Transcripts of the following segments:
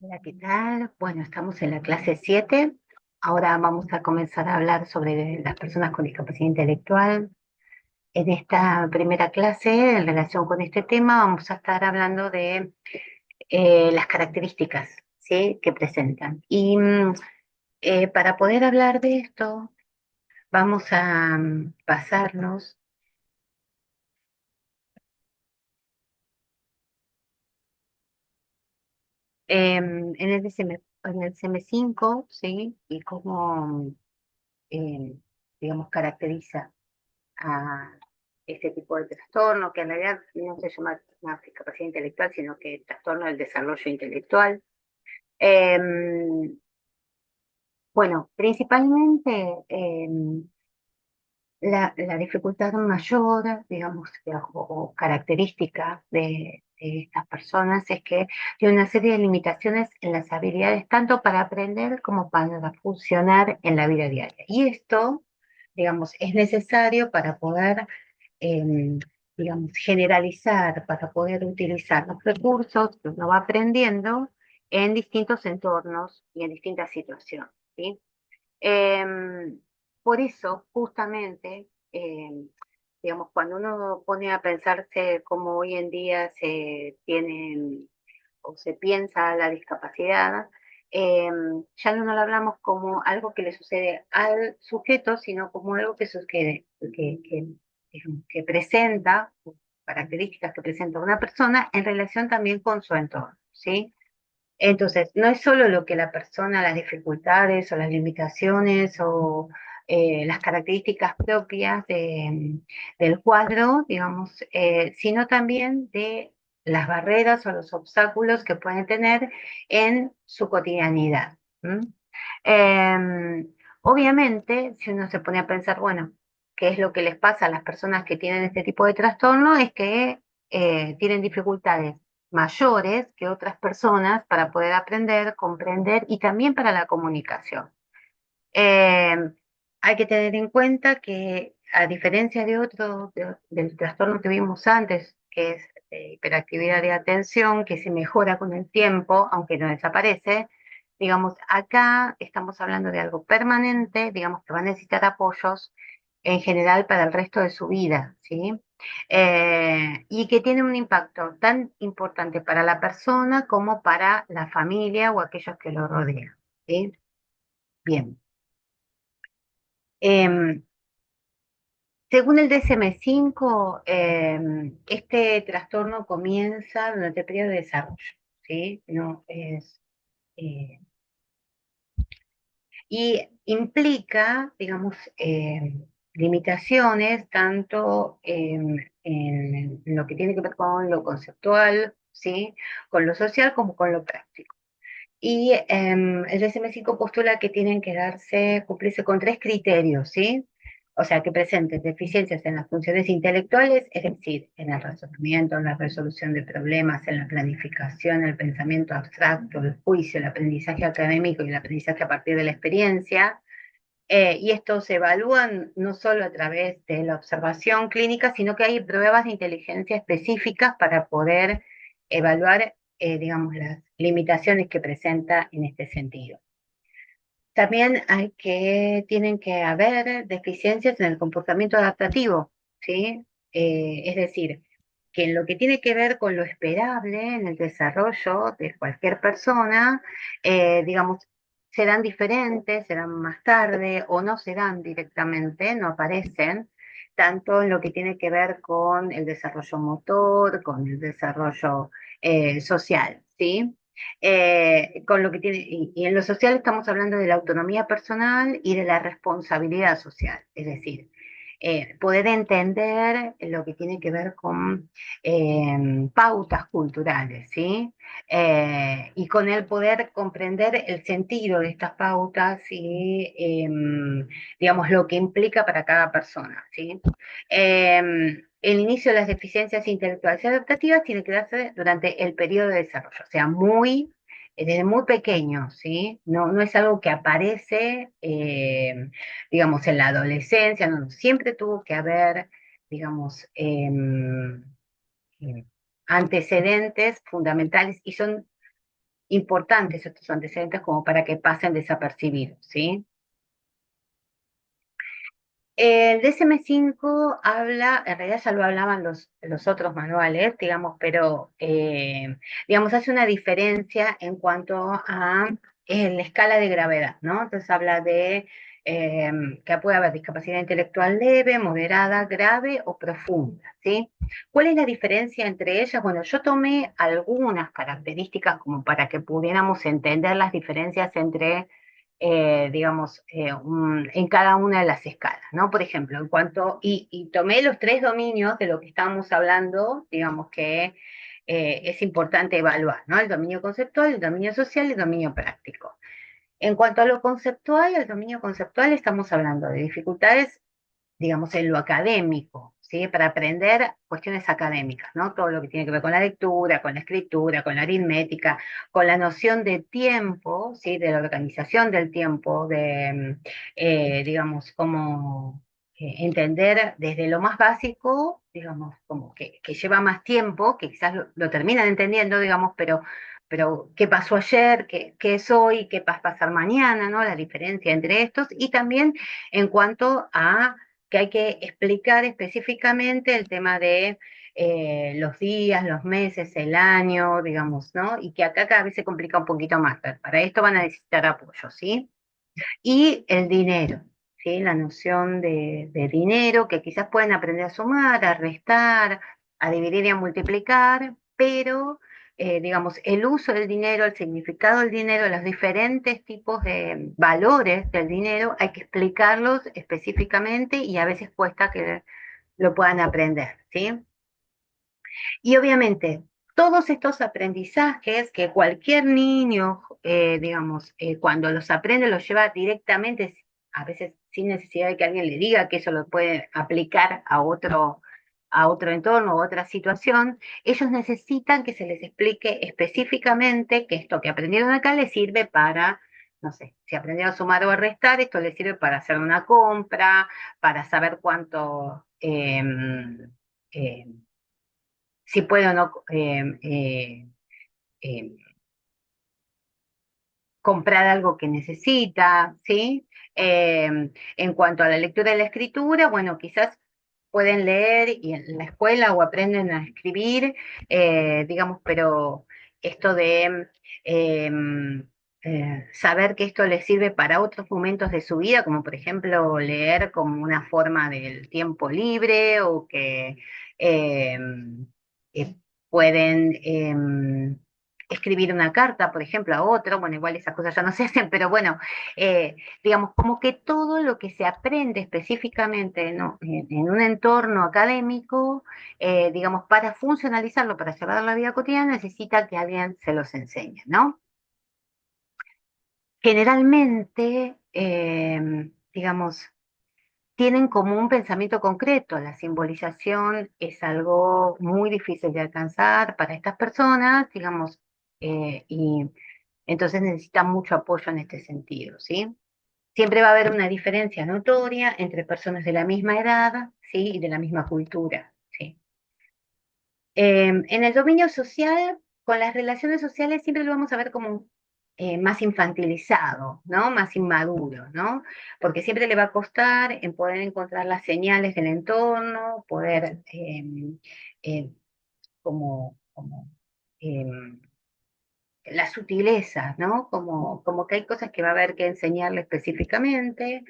Hola, ¿qué tal? Bueno, estamos en la clase 7. Ahora vamos a comenzar a hablar sobre las personas con discapacidad intelectual. En esta primera clase, en relación con este tema, vamos a estar hablando de las características, ¿sí?, que presentan. Para poder hablar de esto, vamos a basarnos en el DSM-5, ¿sí? Y cómo, eh, digamos, caracteriza a este tipo de trastorno, que en realidad no se llama una discapacidad intelectual, sino que trastorno del desarrollo intelectual. Eh, bueno, principalmente la dificultad mayor, digamos, o característica de estas personas es que tiene una serie de limitaciones en las habilidades, tanto para aprender como para funcionar en la vida diaria. Y esto, digamos, es necesario para poder em, digamos, generalizar, para poder utilizar los recursos que uno va aprendiendo en distintos entornos y en distintas situaciones, ¿sí? Em, por eso, justamente, digamos, cuando uno pone a pensarse cómo hoy en día se tiene o se piensa la discapacidad, ya no lo hablamos como algo que le sucede al sujeto, sino como algo que sucede, que presenta, características que presenta una persona en relación también con su entorno, ¿sí? Entonces, no es solo lo que la persona, las dificultades o las limitaciones o las características propias del cuadro, digamos, sino también de las barreras o los obstáculos que pueden tener en su cotidianidad. ¿M? Eh, Obviamente, si uno se pone a pensar, bueno, ¿qué es lo que les pasa a las personas que tienen este tipo de trastorno? Es que tienen dificultades mayores que otras personas para poder aprender, comprender y también para la comunicación. Eh, Hay que tener en cuenta que a diferencia de del trastorno que vimos antes, que es hiperactividad de atención, que se mejora con el tiempo, aunque no desaparece, digamos, acá estamos hablando de algo permanente, digamos, que va a necesitar apoyos en general para el resto de su vida, ¿sí? Y que tiene un impacto tan importante para la persona como para la familia o aquellos que lo rodean, ¿sí? Bien. Em, Según el DSM-5, este trastorno comienza durante el periodo de desarrollo, ¿sí? No es, eh, y implica, digamos, limitaciones tanto en lo que tiene que ver con lo conceptual, ¿sí? Con lo social como con lo práctico. Y el DSM-5 postula que tienen que cumplirse con tres criterios, ¿sí? O sea, que presenten deficiencias en las funciones intelectuales, es decir, en el razonamiento, en la resolución de problemas, en la planificación, el pensamiento abstracto, el juicio, el aprendizaje académico y el aprendizaje a partir de la experiencia. Y estos se evalúan no solo a través de la observación clínica, sino que hay pruebas de inteligencia específicas para poder evaluar, digamos, las limitaciones que presenta en este sentido. También tienen que haber deficiencias en el comportamiento adaptativo, ¿sí? Es decir, que en lo que tiene que ver con lo esperable en el desarrollo de cualquier persona, digamos, serán diferentes, serán más tarde o no serán directamente, no aparecen, tanto en lo que tiene que ver con el desarrollo motor, con el desarrollo social, ¿sí? Con lo que tiene, y en lo social estamos hablando de la autonomía personal y de la responsabilidad social, es decir, poder entender lo que tiene que ver con pautas culturales, ¿sí? Y con el poder comprender el sentido de estas pautas y, digamos, lo que implica para cada persona, ¿sí? El inicio de las deficiencias intelectuales y adaptativas tiene que darse durante el periodo de desarrollo, o sea, desde muy pequeño, ¿sí? No, no es algo que aparece, digamos, en la adolescencia, no, no, siempre tuvo que haber, digamos, antecedentes fundamentales y son importantes estos antecedentes como para que pasen desapercibidos, ¿sí? El DSM-5 habla, en realidad ya lo hablaban los otros manuales, digamos, pero digamos, hace una diferencia en cuanto a la escala de gravedad, ¿no? Entonces habla de eh, que puede haber discapacidad intelectual leve, moderada, grave o profunda, ¿sí? ¿Cuál es la diferencia entre ellas? Bueno, yo tomé algunas características como para que pudiéramos entender las diferencias entre digamos, en cada una de las escalas, ¿no? Por ejemplo, y tomé los tres dominios de lo que estábamos hablando, digamos que es importante evaluar, ¿no? El dominio conceptual, el dominio social y el dominio práctico. En cuanto a lo conceptual, el dominio conceptual estamos hablando de dificultades digamos, en lo académico, ¿sí? Para aprender cuestiones académicas, ¿no? Todo lo que tiene que ver con la lectura, con la escritura, con la aritmética, con la noción de tiempo, ¿sí? De la organización del tiempo, digamos, cómo entender desde lo más básico, digamos, como que lleva más tiempo, que quizás lo terminan entendiendo, digamos, pero qué pasó ayer, qué es hoy, qué va a pasar mañana, ¿no? La diferencia entre estos, y también en cuanto a que hay que explicar específicamente el tema de los días, los meses, el año, digamos, ¿no? Y que acá cada vez se complica un poquito más. Para esto van a necesitar apoyo, ¿sí? Y el dinero, ¿sí? La noción de dinero, que quizás pueden aprender a sumar, a restar, a dividir y a multiplicar, pero, digamos, el uso del dinero, el significado del dinero, los diferentes tipos de valores del dinero, hay que explicarlos específicamente y a veces cuesta que lo puedan aprender, ¿sí? Y obviamente, todos estos aprendizajes que cualquier niño, digamos, cuando los aprende, los lleva directamente, a veces sin necesidad de que alguien le diga que eso lo puede aplicar a otro entorno, a otra situación, ellos necesitan que se les explique específicamente que esto que aprendieron acá les sirve para, no sé, si aprendieron a sumar o a restar, esto les sirve para hacer una compra, para saber cuánto... si puede o no eh, comprar algo que necesita, ¿sí? En cuanto a la lectura y la escritura, bueno, quizás pueden leer y en la escuela o aprenden a escribir, digamos, pero esto de eh, saber que esto les sirve para otros momentos de su vida, como por ejemplo leer como una forma del tiempo libre o que eh, eh, pueden escribir una carta, por ejemplo, a otro, bueno, igual esas cosas ya no se hacen, pero bueno, digamos, como que todo lo que se aprende específicamente, ¿no? En un entorno académico, digamos, para funcionalizarlo, para llevar a la vida cotidiana, necesita que alguien se los enseñe, ¿no? Generalmente, digamos, tienen como un pensamiento concreto. La simbolización es algo muy difícil de alcanzar para estas personas, digamos, y entonces necesitan mucho apoyo en este sentido, ¿sí? Siempre va a haber una diferencia notoria entre personas de la misma edad, ¿sí? Y de la misma cultura, ¿sí? En el dominio social, con las relaciones sociales siempre lo vamos a ver como más infantilizado, ¿no? Más inmaduro, ¿no? Porque siempre le va a costar en poder encontrar las señales del entorno, poder eh, como em, las sutilezas, ¿no? Como que hay cosas que va a haber que enseñarle específicamente.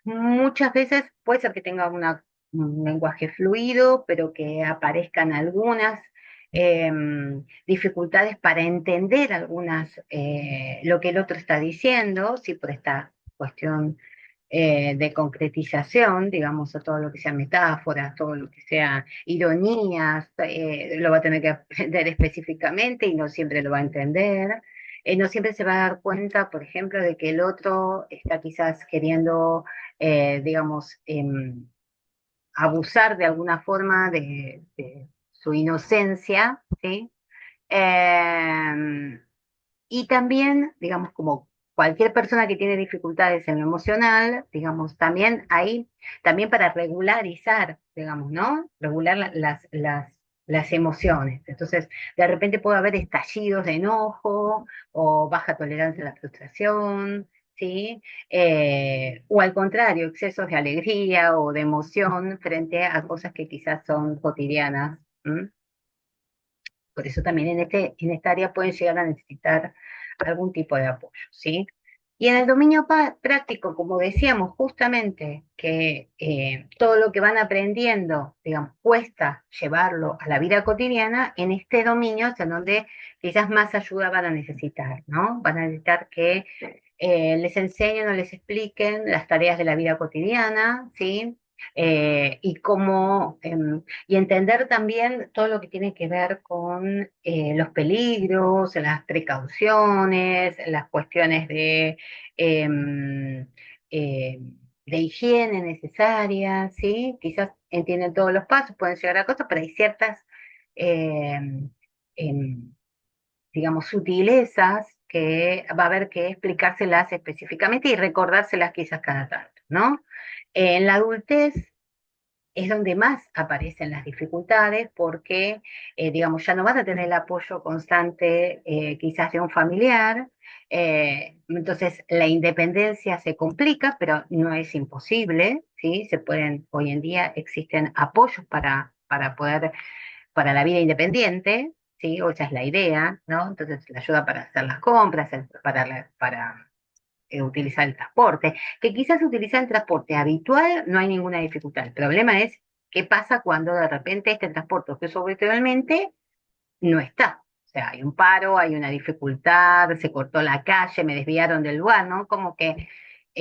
Muchas veces puede ser que tenga un lenguaje fluido, pero que aparezcan algunas dificultades para entender lo que el otro está diciendo, sí, por esta cuestión de concretización, digamos, a todo lo que sea metáforas, todo lo que sea ironías, lo va a tener que aprender específicamente y no siempre lo va a entender. No siempre se va a dar cuenta, por ejemplo, de que el otro está quizás queriendo, digamos, abusar de alguna forma de su inocencia, ¿sí? Eh, y también, digamos, como cualquier persona que tiene dificultades en lo emocional, digamos, también para regularizar, digamos, ¿no? Regular las emociones. Entonces, de repente puede haber estallidos de enojo o baja tolerancia a la frustración, ¿sí? O al contrario, excesos de alegría o de emoción frente a cosas que quizás son cotidianas. ¿M? Por eso también en esta área pueden llegar a necesitar algún tipo de apoyo, ¿sí? Y en el dominio práctico, como decíamos justamente, que todo lo que van aprendiendo, digamos, cuesta llevarlo a la vida cotidiana, en este dominio es en donde quizás más ayuda van a necesitar, ¿no? Van a necesitar que les enseñen o les expliquen las tareas de la vida cotidiana, ¿sí? Y cómo, y entender también todo lo que tiene que ver con los peligros, las precauciones, las cuestiones em, eh, de higiene necesarias, ¿sí? Quizás entienden todos los pasos, pueden llegar a cosas, pero hay ciertas em, em, digamos, sutilezas que va a haber que explicárselas específicamente y recordárselas quizás cada tanto, ¿no? En la adultez es donde más aparecen las dificultades porque, digamos, ya no van a tener el apoyo constante quizás de un familiar, entonces la independencia se complica, pero no es imposible, ¿sí? Se pueden, hoy en día existen apoyos para poder para la vida independiente, ¿sí? O esa es la idea, ¿no? Entonces, la ayuda para hacer las compras, para utilizar el transporte, que quizás utilizar el transporte habitual no hay ninguna dificultad. El problema es qué pasa cuando de repente este transporte que usó habitualmente no está. O sea, hay un paro, hay una dificultad, se cortó la calle, me desviaron del lugar, ¿no? Como que,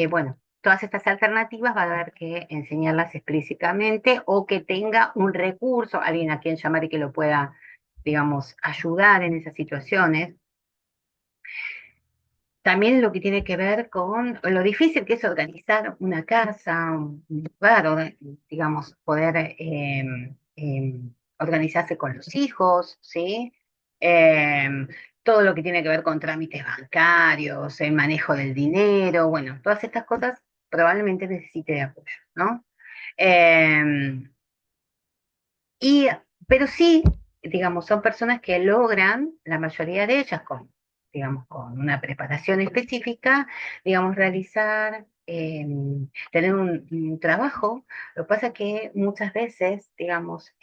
bueno, todas estas alternativas va a haber que enseñarlas explícitamente o que tenga un recurso, alguien a quien llamar y que lo pueda, digamos, ayudar en esas situaciones. También lo que tiene que ver con lo difícil que es organizar una casa, un lugar, o, digamos, poder organizarse con los hijos, ¿sí? Eh, todo lo que tiene que ver con trámites bancarios, el manejo del dinero, bueno, todas estas cosas probablemente necesite de apoyo, ¿no? Eh, y, pero sí, digamos, son personas que logran, la mayoría de ellas, con, digamos, con una preparación específica, digamos, realizar, tener un trabajo. Lo que pasa es que muchas veces, digamos,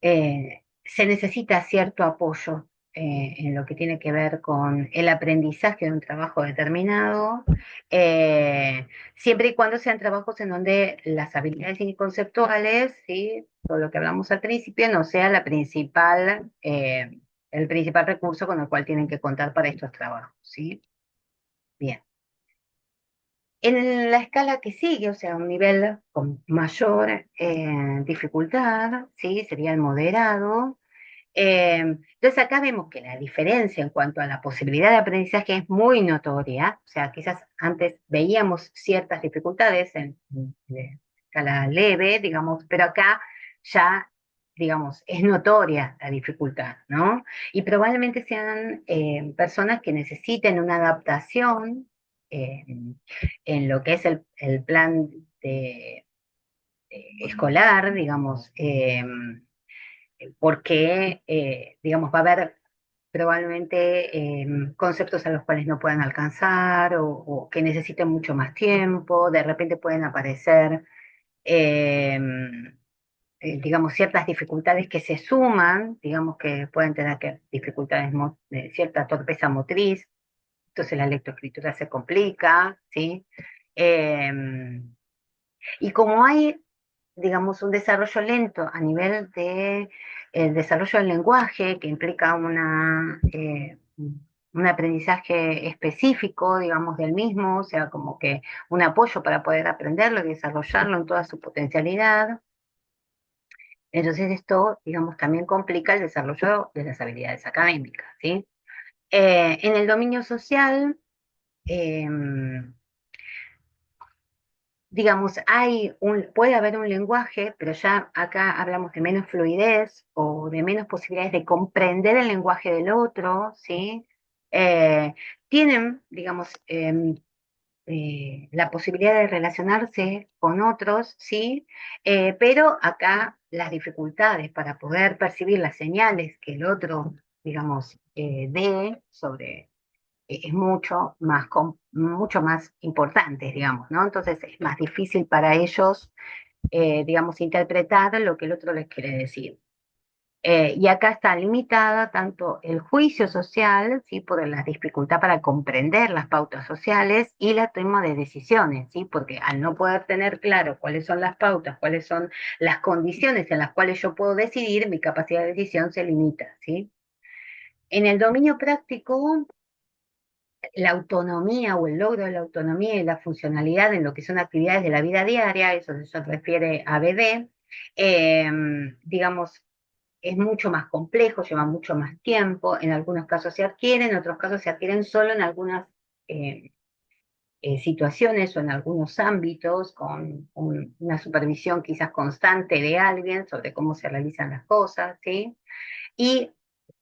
se necesita cierto apoyo en lo que tiene que ver con el aprendizaje de un trabajo determinado, eh, siempre y cuando sean trabajos en donde las habilidades conceptuales, ¿sí? Todo lo que hablamos al principio, no sea la principal, el principal recurso con el cual tienen que contar para estos trabajos, ¿sí? Bien. En la escala que sigue, o sea, un nivel con mayor dificultad, ¿sí? Sería el moderado. Entonces acá vemos que la diferencia en cuanto a la posibilidad de aprendizaje es muy notoria, o sea, quizás antes veíamos ciertas dificultades en escala leve, digamos, pero acá ya, digamos, es notoria la dificultad, ¿no? Y probablemente sean personas que necesiten una adaptación eh, en lo que es el plan escolar, digamos. Porque, digamos, va a haber probablemente conceptos a los cuales no puedan alcanzar o que necesiten mucho más tiempo, de repente pueden aparecer, eh, digamos, ciertas dificultades que se suman, digamos que pueden tener que dificultades de cierta torpeza motriz, entonces la lectoescritura se complica, ¿sí? Eh, y como hay, digamos, un desarrollo lento a nivel de el desarrollo del lenguaje, que implica un aprendizaje específico, digamos, del mismo, o sea, como que un apoyo para poder aprenderlo y desarrollarlo en toda su potencialidad. Entonces esto, digamos, también complica el desarrollo de las habilidades académicas, ¿sí? En el dominio social, eh, digamos, puede haber un lenguaje, pero ya acá hablamos de menos fluidez o de menos posibilidades de comprender el lenguaje del otro, ¿sí? Eh, tienen, digamos, la posibilidad de relacionarse con otros, sí, pero acá las dificultades para poder percibir las señales que el otro, digamos, dé sobre es mucho más importante, digamos, ¿no? Entonces es más difícil para ellos, digamos, interpretar lo que el otro les quiere decir. Y acá está limitada tanto el juicio social, ¿sí? Por la dificultad para comprender las pautas sociales y la toma de decisiones, ¿sí? Porque al no poder tener claro cuáles son las pautas, cuáles son las condiciones en las cuales yo puedo decidir, mi capacidad de decisión se limita, ¿sí? En el dominio práctico, la autonomía o el logro de la autonomía y la funcionalidad en lo que son actividades de la vida diaria, eso se refiere a BD, eh, digamos, es mucho más complejo, lleva mucho más tiempo, en algunos casos se adquieren, en otros casos se adquieren solo en algunas eh, situaciones o en algunos ámbitos, con una supervisión quizás constante de alguien sobre cómo se realizan las cosas, ¿sí? Y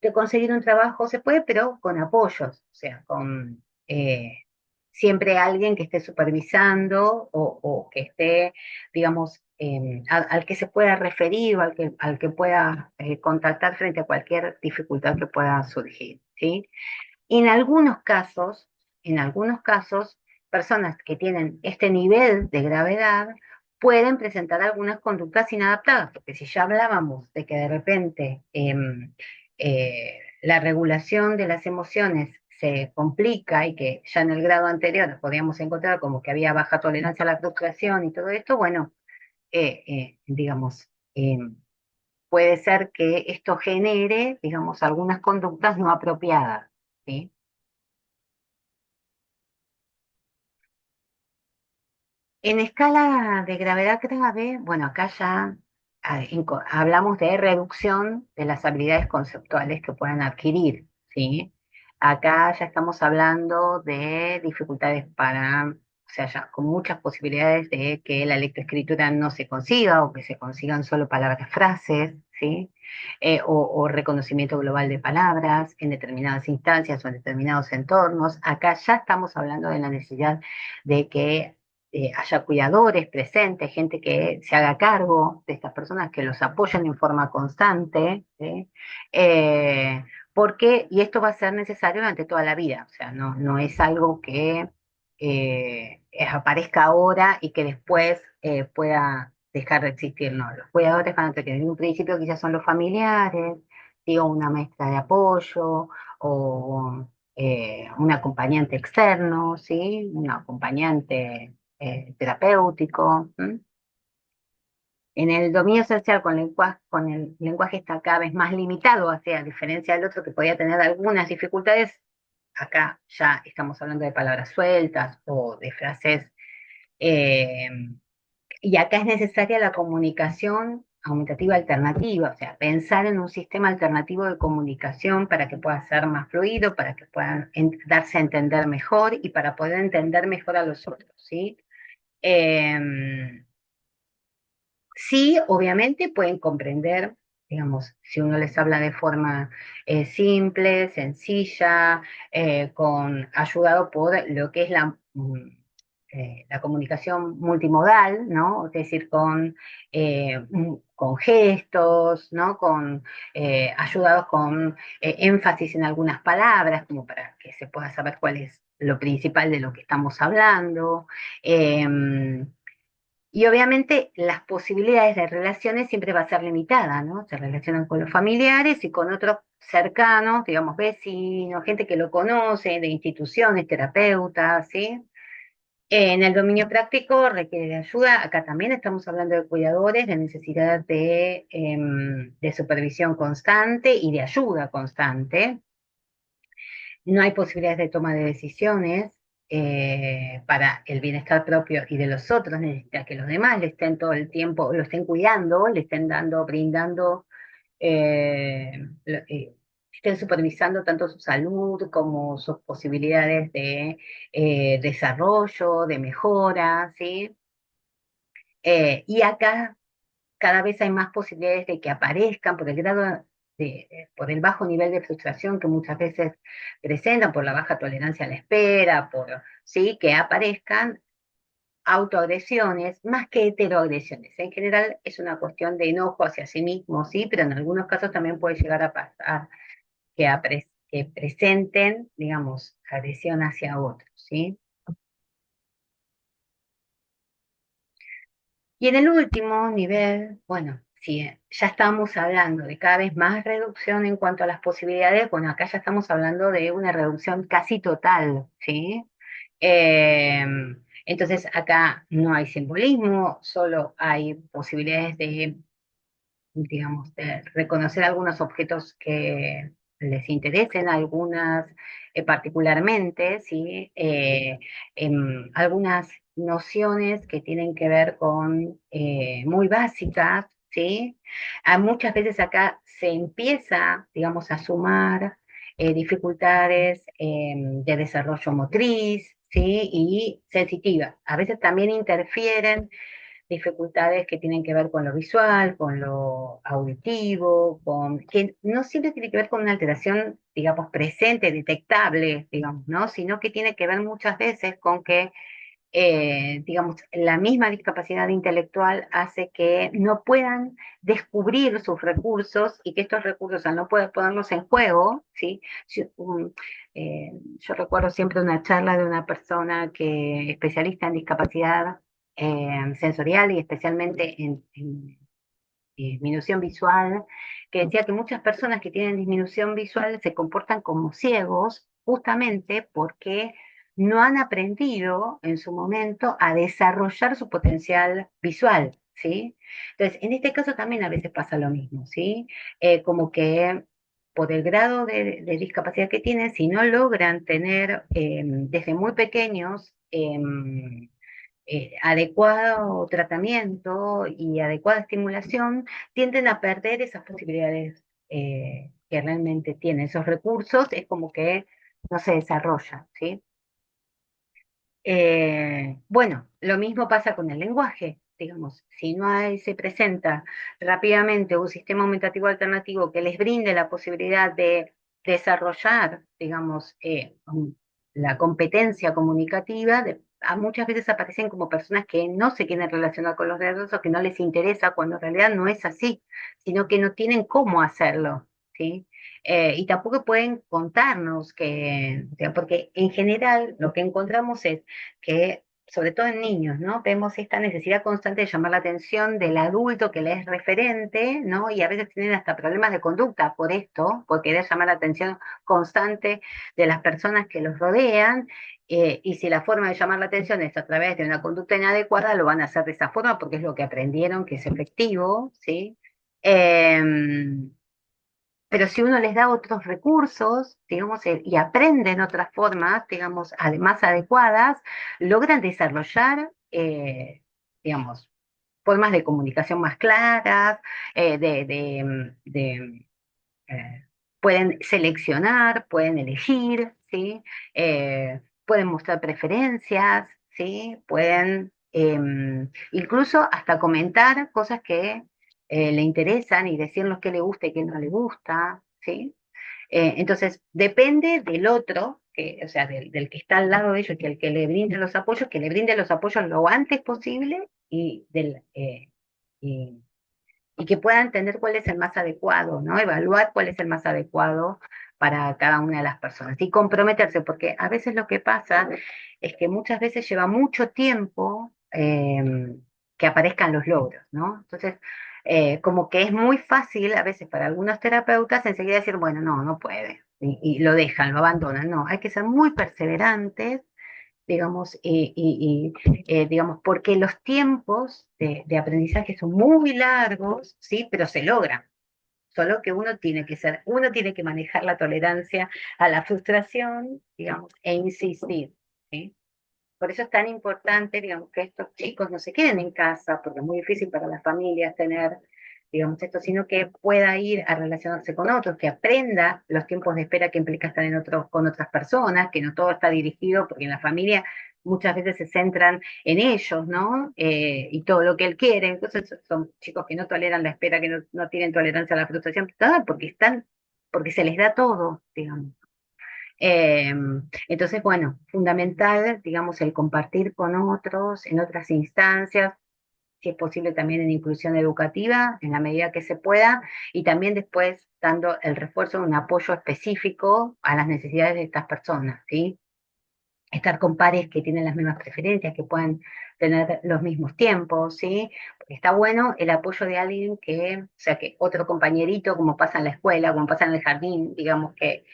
de conseguir un trabajo se puede, pero con apoyos, o sea, con siempre alguien que esté supervisando o que esté, digamos, al que se pueda referir o al que pueda contactar frente a cualquier dificultad que pueda surgir, ¿sí? En en algunos casos, personas que tienen este nivel de gravedad pueden presentar algunas conductas inadaptadas, porque si ya hablábamos de que de repente la regulación de las emociones se complica y que ya en el grado anterior podíamos encontrar como que había baja tolerancia a la frustración y todo esto, bueno, digamos, puede ser que esto genere, digamos, algunas conductas no apropiadas, ¿sí? En escala de gravedad grave, bueno, acá ya hablamos de reducción de las habilidades conceptuales que puedan adquirir, ¿sí? Acá ya estamos hablando de dificultades o sea, ya con muchas posibilidades de que la lectoescritura no se consiga o que se consigan solo palabras, frases, ¿sí? O reconocimiento global de palabras en determinadas instancias o en determinados entornos. Acá ya estamos hablando de la necesidad de que haya cuidadores presentes, gente que se haga cargo de estas personas, que los apoyen en forma constante, ¿sí? Eh, y esto va a ser necesario durante toda la vida, o sea, no es algo que aparezca ahora y que después pueda dejar de existir, no, los cuidadores van a tener en un principio quizás son los familiares, digo, una maestra de apoyo o un acompañante externo, ¿sí? Un acompañante terapéutico. ¿M? En el dominio social con el lenguaje está cada vez más limitado, o sea, a diferencia del otro que podía tener algunas dificultades, acá ya estamos hablando de palabras sueltas o de frases, eh, y acá es necesaria la comunicación aumentativa alternativa, o sea, pensar en un sistema alternativo de comunicación para que pueda ser más fluido, para que puedan darse a entender mejor y para poder entender mejor a los otros, ¿sí? Eh, Sí, obviamente pueden comprender, digamos, si uno les habla de forma simple, sencilla, ayudado por lo que es la comunicación multimodal, ¿no? Es decir, con gestos, ¿no? Ayudados con énfasis en algunas palabras, como para que se pueda saber cuál es lo principal de lo que estamos hablando. Y obviamente las posibilidades de relaciones siempre va a ser limitada, ¿no? Se relacionan con los familiares y con otros cercanos, digamos, vecinos, gente que lo conoce, de instituciones, terapeutas, ¿sí? En el dominio práctico requiere de ayuda. Acá también estamos hablando de cuidadores, de necesidad de supervisión constante y de ayuda constante. No hay posibilidades de toma de decisiones para el bienestar propio y de los otros. Necesita que los demás le estén todo el tiempo, lo estén cuidando, le estén dando, brindando, eh, estén supervisando tanto su salud como sus posibilidades de desarrollo, de mejora, ¿sí? Y acá cada vez hay más posibilidades de que aparezcan por el grado por el bajo nivel de frustración que muchas veces presentan, por la baja tolerancia a la espera, ¿sí? Que aparezcan autoagresiones más que heteroagresiones. En general es una cuestión de enojo hacia sí mismo, ¿sí? Pero en algunos casos también puede llegar a pasar que presenten, digamos, agresión hacia otros, ¿sí? Y en el último nivel, bueno, si ya estamos hablando de cada vez más reducción en cuanto a las posibilidades, bueno, acá ya estamos hablando de una reducción casi total, ¿sí? Eh, entonces acá no hay simbolismo, solo hay posibilidades de, digamos, de reconocer algunos objetos que les interesen, algunas particularmente, ¿sí? Algunas nociones que tienen que ver con muy básicas, ¿sí? Muchas veces acá se empieza, digamos, a sumar dificultades de desarrollo motriz, ¿sí? Y sensitiva. A veces también interfieren dificultades que tienen que ver con lo visual, con lo auditivo, que no siempre tiene que ver con una alteración, digamos, presente, detectable, digamos, ¿no? Sino que tiene que ver muchas veces con que, digamos, la misma discapacidad intelectual hace que no puedan descubrir sus recursos y que estos recursos, al no poder ponerlos en juego, ¿sí? Yo recuerdo siempre una charla de una persona especialista en discapacidad sensorial y especialmente en disminución visual, que decía que muchas personas que tienen disminución visual se comportan como ciegos justamente porque no han aprendido en su momento a desarrollar su potencial visual, ¿sí? Entonces, en este caso también a veces pasa lo mismo, ¿sí? Como que por el grado de discapacidad que tienen, si no logran tener desde muy pequeños adecuado tratamiento y adecuada estimulación, tienden a perder esas posibilidades que realmente tienen. Esos recursos es como que no se desarrollan, ¿sí? Bueno, lo mismo pasa con el lenguaje, digamos, si no se presenta rápidamente un sistema aumentativo alternativo que les brinde la posibilidad de desarrollar, digamos, la competencia comunicativa, muchas veces aparecen como personas que no se quieren relacionar con los demás o que no les interesa, cuando en realidad no es así, sino que no tienen cómo hacerlo, ¿sí? Y tampoco pueden contarnos que, o sea, porque en general lo que encontramos es que, sobre todo en niños, ¿no? Vemos esta necesidad constante de llamar la atención del adulto que le es referente, ¿no? Y a veces tienen hasta problemas de conducta por esto, por querer llamar la atención constante de las personas que los rodean. Y si la forma de llamar la atención es a través de una conducta inadecuada, lo van a hacer de esa forma porque es lo que aprendieron, que es efectivo, ¿sí? Em, pero si uno les da otros recursos, digamos, y aprenden otras formas, digamos, más adecuadas, logran desarrollar, digamos, formas de comunicación más claras, eh, de, de, de, eh, pueden seleccionar, pueden elegir, ¿sí? Pueden mostrar preferencias, ¿sí? Pueden incluso hasta comentar cosas que le interesan y decirnos qué le gusta y qué no le gusta, ¿sí? Entonces, depende del otro, o sea, del que está al lado de ellos, que el que le brinde los apoyos, que le brinde los apoyos lo antes posible y y que pueda entender cuál es el más adecuado, ¿no? Evaluar cuál es el más adecuado para cada una de las personas y comprometerse, porque a veces lo que pasa es que muchas veces lleva mucho tiempo que aparezcan los logros, ¿no? Entonces, como que es muy fácil a veces para algunos terapeutas enseguida decir, bueno, no, no puede, y lo dejan, lo abandonan. No, hay que ser muy perseverantes, digamos, digamos, porque los tiempos de aprendizaje son muy largos, ¿sí? Pero se logran. Solo que uno tiene que manejar la tolerancia a la frustración, digamos, e insistir, ¿sí? Por eso es tan importante, digamos, que estos chicos no se queden en casa, porque es muy difícil para las familias tener, digamos, esto, sino que pueda ir a relacionarse con otros, que aprenda los tiempos de espera que implica estar con otras personas, que no todo está dirigido, porque en la familia muchas veces se centran en ellos, ¿no? Y todo lo que él quiere. Entonces son chicos que no toleran la espera, que no tienen tolerancia a la frustración, todo porque se les da todo, digamos. Eh, entonces, bueno, fundamental, digamos, el compartir con otros en otras instancias, si es posible también en inclusión educativa, en la medida que se pueda, y también después dando el refuerzo de un apoyo específico a las necesidades de estas personas, ¿sí? Estar con pares que tienen las mismas preferencias, que puedan tener los mismos tiempos, ¿sí? Porque está bueno el apoyo de alguien que, o sea, que otro compañerito, como pasa en la escuela, como pasa en el jardín, digamos que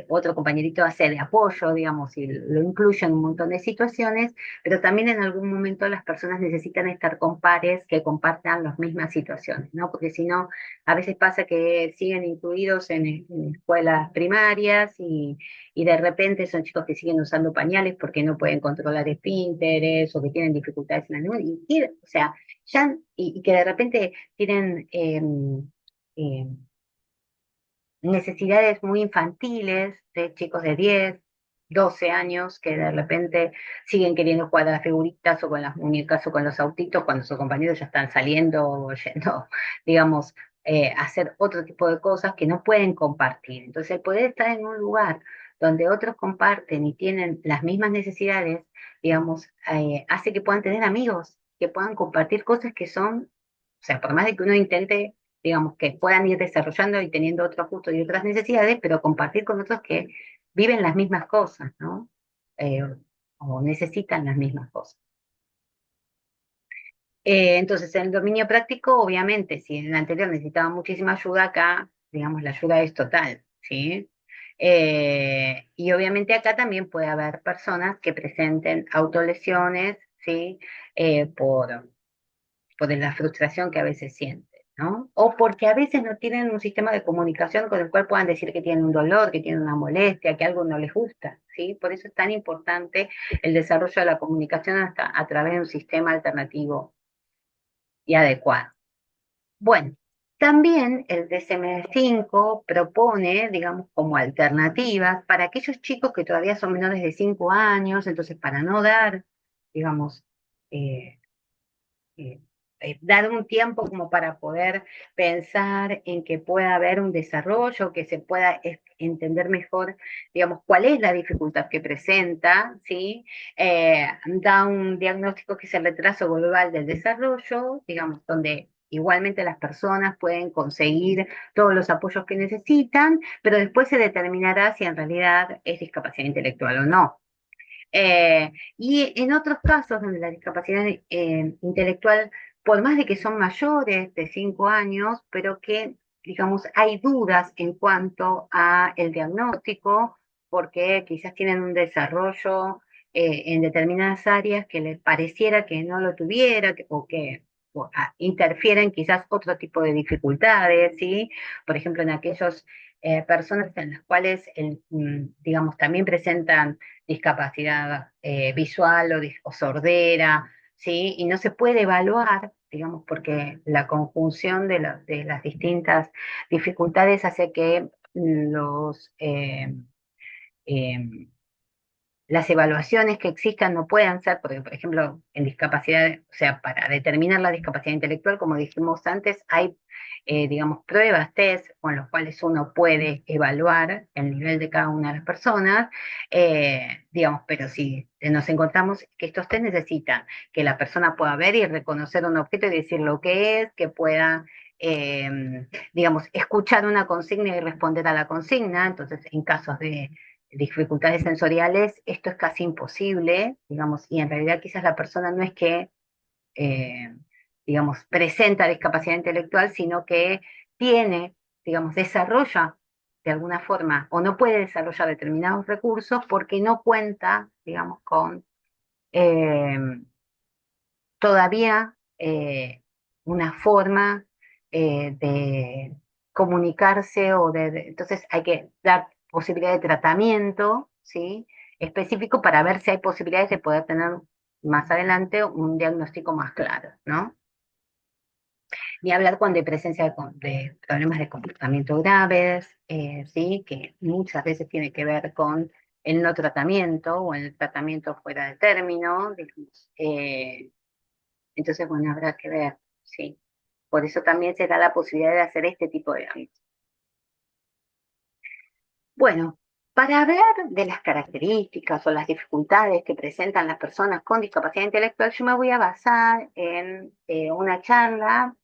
otro compañerito hace de apoyo, digamos, y lo incluye en un montón de situaciones, pero también en algún momento las personas necesitan estar con pares que compartan las mismas situaciones, ¿no? Porque si no, a veces pasa que siguen incluidos en escuelas primarias y de repente son chicos que siguen usando pañales porque no pueden controlar esfínteres o que tienen dificultades en la lengua, o sea, ya, y que de repente tienen eh, necesidades muy infantiles de chicos de 10 12 años que de repente siguen queriendo jugar a las figuritas o con las muñecas o con los autitos cuando sus compañeros ya están saliendo o yendo, digamos, a hacer otro tipo de cosas que no pueden compartir. Entonces, el poder estar en un lugar donde otros comparten y tienen las mismas necesidades, digamos, hace que puedan tener amigos, que puedan compartir cosas que son, o sea, por más de que uno intente, digamos, que puedan ir desarrollando y teniendo otros gustos y otras necesidades, pero compartir con otros que viven las mismas cosas, ¿no? Eh, o necesitan las mismas cosas. Entonces, en el dominio práctico, obviamente, si en el anterior necesitaba muchísima ayuda, acá, digamos, la ayuda es total, ¿sí? Y obviamente acá también puede haber personas que presenten autolesiones, ¿sí? Por la frustración que a veces sienten, ¿no? O porque a veces no tienen un sistema de comunicación con el cual puedan decir que tienen un dolor, que tienen una molestia, que algo no les gusta, ¿sí? Por eso es tan importante el desarrollo de la comunicación hasta a través de un sistema alternativo y adecuado. Bueno, también el DSM-5 propone, digamos, como alternativas para aquellos chicos que todavía son menores de 5 años, entonces para no dar, digamos, eh, eh, dar un tiempo como para poder pensar en que pueda haber un desarrollo, que se pueda entender mejor, digamos, cuál es la dificultad que presenta, ¿sí? Da un diagnóstico que es el retraso global del desarrollo, digamos, donde igualmente las personas pueden conseguir todos los apoyos que necesitan, pero después se determinará si en realidad es discapacidad intelectual o no. Y en otros casos donde la discapacidad intelectual, por más de que son mayores de 5 años, pero que, digamos, hay dudas en cuanto a el diagnóstico, porque quizás tienen un desarrollo en determinadas áreas que les pareciera que no lo tuviera, interfieren quizás otro tipo de dificultades, ¿sí? Por ejemplo, en aquellas personas en las cuales, digamos, también presentan discapacidad visual o sordera, ¿sí? Y no se puede evaluar, digamos, porque la conjunción de las distintas dificultades hace que los, eh, las evaluaciones que existan no puedan ser, porque, por ejemplo, en discapacidad, o sea, para determinar la discapacidad intelectual, como dijimos antes, hay, digamos, pruebas, test, con los cuales uno puede evaluar el nivel de cada una de las personas, digamos, pero si nos encontramos que estos test necesitan que la persona pueda ver y reconocer un objeto y decir lo que es, que pueda digamos, escuchar una consigna y responder a la consigna. Entonces, en casos de dificultades sensoriales, esto es casi imposible, digamos, y en realidad quizás la persona no es que, eh, digamos, presenta discapacidad intelectual, sino que tiene, digamos, desarrolla de alguna forma o no puede desarrollar determinados recursos porque no cuenta, digamos, con eh, todavía una forma de comunicarse entonces hay que dar posibilidad de tratamiento, ¿sí? Específico para ver si hay posibilidades de poder tener más adelante un diagnóstico más claro, ¿no? Ni hablar cuando hay presencia de problemas de comportamiento graves, ¿sí? Que muchas veces tiene que ver con el no tratamiento o el tratamiento fuera de término, digamos. Entonces, bueno, habrá que ver, sí. Por eso también se da la posibilidad de hacer este tipo de ámbitos. Bueno, para hablar de las características o las dificultades que presentan las personas con discapacidad intelectual, yo me voy a basar en una charla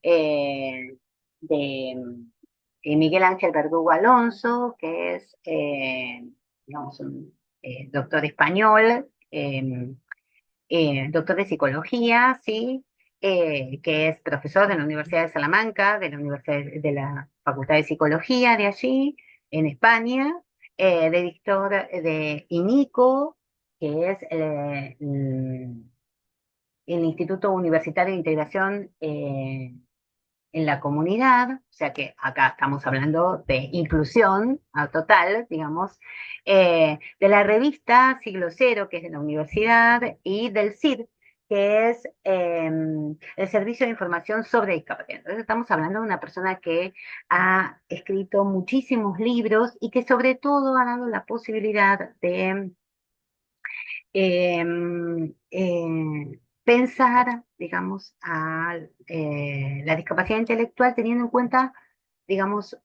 eh, de Miguel Ángel Verdugo Alonso, que es, digamos, un doctor español, doctor de psicología, ¿sí? Que es profesor de la Universidad de Salamanca, de la Universidad de la Facultad de Psicología de allí, en España, director de INICO, que es el Instituto Universitario de Integración en la comunidad, o sea que acá estamos hablando de inclusión total, digamos, de la revista Siglo Cero, que es de la universidad, y del CID, que es el Servicio de Información sobre Discapacidad. Entonces estamos hablando de una persona que ha escrito muchísimos libros y que sobre todo ha dado la posibilidad de eh, pensar, digamos, a la discapacidad intelectual teniendo en cuenta, digamos,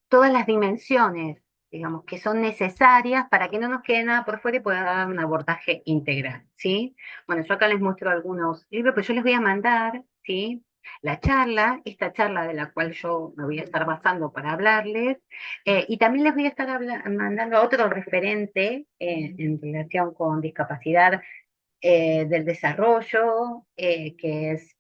todas las dimensiones, digamos, que son necesarias para que no nos quede nada por fuera y pueda dar un abordaje integral, ¿sí? Bueno, yo acá les muestro algunos libros, pero yo les voy a mandar, ¿sí? La charla, esta charla de la cual yo me voy a estar basando para hablarles, y también les voy a estar mandando otro referente en relación con discapacidad del desarrollo, que es,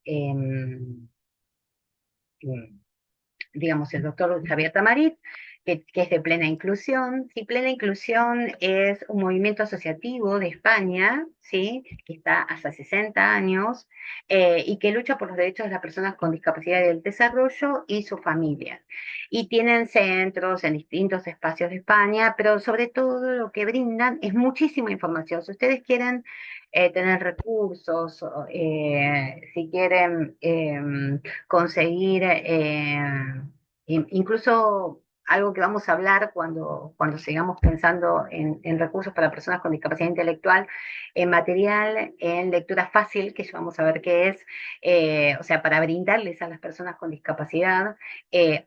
digamos, el doctor Javier Tamarit, que es de Plena Inclusión. Sí, Plena Inclusión es un movimiento asociativo de España, ¿sí? Que está hace 60 años y que lucha por los derechos de las personas con discapacidad del desarrollo y sus familias. Y tienen centros en distintos espacios de España, pero sobre todo lo que brindan es muchísima información. Si ustedes quieren tener recursos, si quieren conseguir incluso algo que vamos a hablar cuando sigamos pensando en recursos para personas con discapacidad intelectual, en material, en lectura fácil, que ya vamos a ver qué es, o sea, para brindarles a las personas con discapacidad,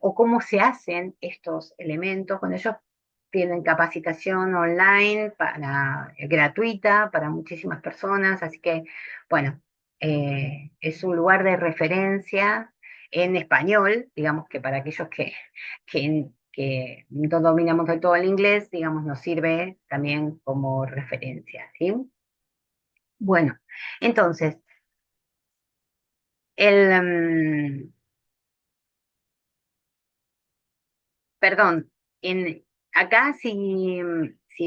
o cómo se hacen estos elementos. Bueno, ellos tienen capacitación online gratuita para muchísimas personas, así que, bueno, es un lugar de referencia en español, digamos que para aquellos que no dominamos del todo el inglés, digamos, nos sirve también como referencia, ¿sí? Bueno, entonces, el, perdón, acá si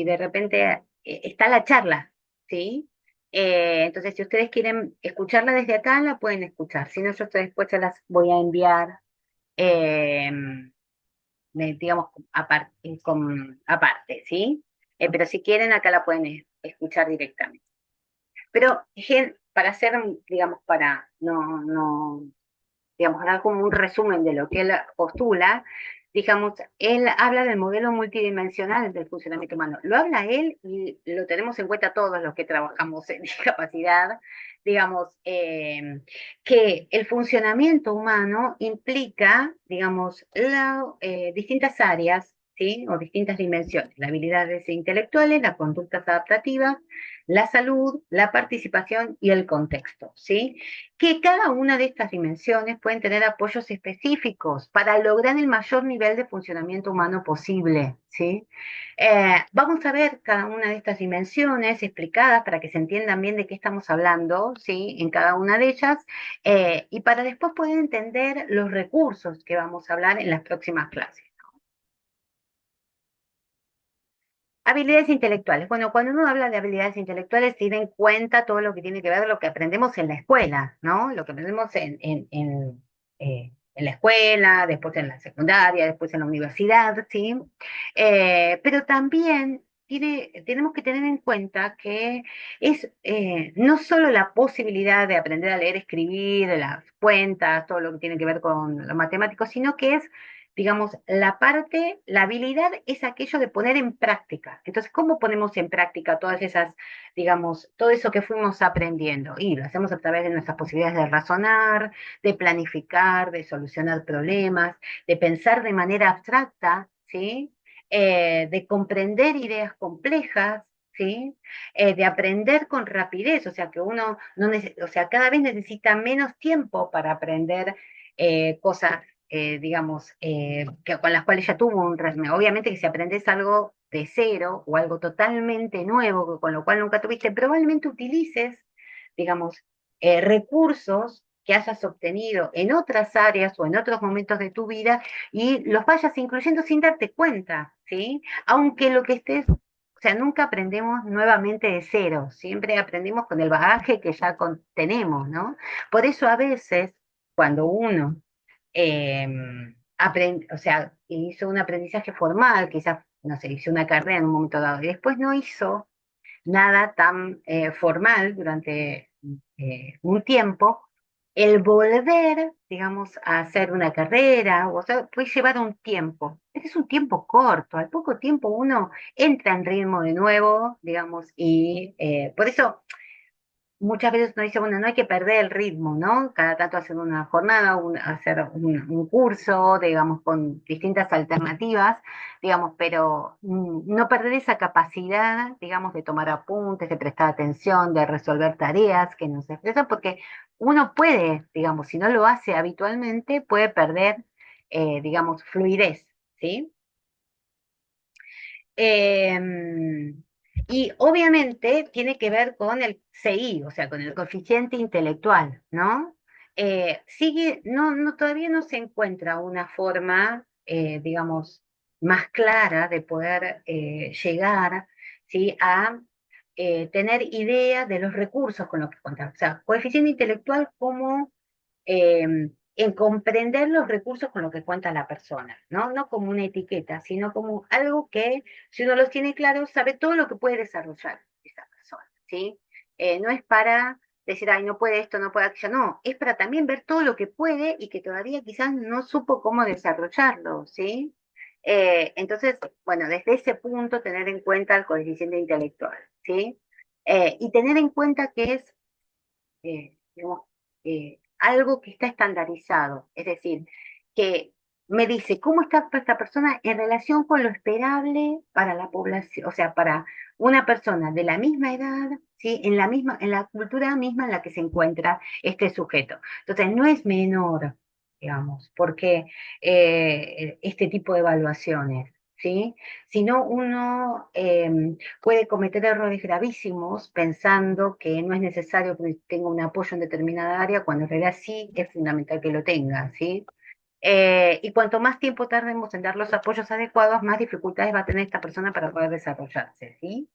de repente está la charla, ¿sí? Entonces, si ustedes quieren escucharla desde acá, la pueden escuchar. Si no, yo después se las voy a enviar eh, digamos, aparte, ¿sí? Pero si quieren, acá la pueden escuchar directamente. Pero para hacer, digamos, para no digamos, dar como un resumen de lo que él postula, digamos, él habla del modelo multidimensional del funcionamiento humano. Lo habla él y lo tenemos en cuenta todos los que trabajamos en discapacidad, digamos, que el funcionamiento humano implica, digamos, distintas áreas, ¿sí? O distintas dimensiones, las habilidades intelectuales, las conductas adaptativas, la salud, la participación y el contexto, ¿sí? Que cada una de estas dimensiones pueden tener apoyos específicos para lograr el mayor nivel de funcionamiento humano posible, ¿sí? Vamos a ver cada una de estas dimensiones explicadas para que se entiendan bien de qué estamos hablando, ¿sí? En cada una de ellas, y para después poder entender los recursos que vamos a hablar en las próximas clases. Habilidades intelectuales. Bueno, cuando uno habla de habilidades intelectuales, tiene en cuenta todo lo que tiene que ver con lo que aprendemos en la escuela, ¿no? Lo que aprendemos en la escuela, después en la secundaria, después en la universidad, ¿sí? Pero también tenemos que tener en cuenta que es no solo la posibilidad de aprender a leer, escribir, las cuentas, todo lo que tiene que ver con lo matemático, sino que es digamos, la habilidad es aquello de poner en práctica. Entonces, ¿cómo ponemos en práctica todas esas, digamos, todo eso que fuimos aprendiendo? Y lo hacemos a través de nuestras posibilidades de razonar, de planificar, de solucionar problemas, de pensar de manera abstracta, ¿sí? De comprender ideas complejas, ¿sí? De aprender con rapidez, o sea, que uno no o sea, cada vez necesita menos tiempo para aprender cosas, digamos, con las cuales ya tuvo un régimen. Obviamente que si aprendes algo de cero o algo totalmente nuevo, con lo cual nunca tuviste, probablemente utilices, digamos, recursos que hayas obtenido en otras áreas o en otros momentos de tu vida y los vayas incluyendo sin darte cuenta, ¿sí? Aunque lo que estés, o sea, nunca aprendemos nuevamente de cero, siempre aprendemos con el bagaje que ya tenemos, ¿no? Por eso a veces, cuando uno eh, o sea, hizo un aprendizaje formal, quizás, no sé, hizo una carrera en un momento dado, y después no hizo nada tan formal durante un tiempo, el volver, digamos, a hacer una carrera, o sea, puede llevar un tiempo. Este es un tiempo corto, al poco tiempo uno entra en ritmo de nuevo, digamos, y por eso muchas veces uno dice, bueno, no hay que perder el ritmo, ¿no? Cada tanto hacer una jornada, hacer un curso, digamos, con distintas alternativas, digamos, pero no perder esa capacidad, digamos, de tomar apuntes, de prestar atención, de resolver tareas que nos expresan, porque uno puede, digamos, si no lo hace habitualmente, puede perder, digamos, fluidez, ¿sí? Eh, y obviamente tiene que ver con el CI, o sea, con el coeficiente intelectual, ¿no? Todavía no se encuentra una forma, digamos, más clara de poder llegar, ¿sí? a tener idea de los recursos con los que contamos. O sea, coeficiente intelectual como en comprender los recursos con los que cuenta la persona, ¿no? No como una etiqueta, sino como algo que, si uno los tiene claros, sabe todo lo que puede desarrollar esa persona, ¿sí? No es para decir, ay, no puede esto, no puede aquello, no, es para también ver todo lo que puede y que todavía quizás no supo cómo desarrollarlo, ¿sí? Entonces, bueno, desde ese punto tener en cuenta el coeficiente intelectual, ¿sí? Y tener en cuenta que es digamos, algo que está estandarizado, es decir, que me dice cómo está esta persona en relación con lo esperable para la población, o sea, para una persona de la misma edad, ¿sí? En la cultura misma en la que se encuentra este sujeto. Entonces, no es menor, digamos, porque este tipo de evaluaciones, ¿sí? Sino uno puede cometer errores gravísimos pensando que no es necesario que tenga un apoyo en determinada área, cuando en realidad sí es fundamental que lo tenga, ¿sí? Y cuanto más tiempo tardemos en dar los apoyos adecuados, más dificultades va a tener esta persona para poder desarrollarse, ¿sí?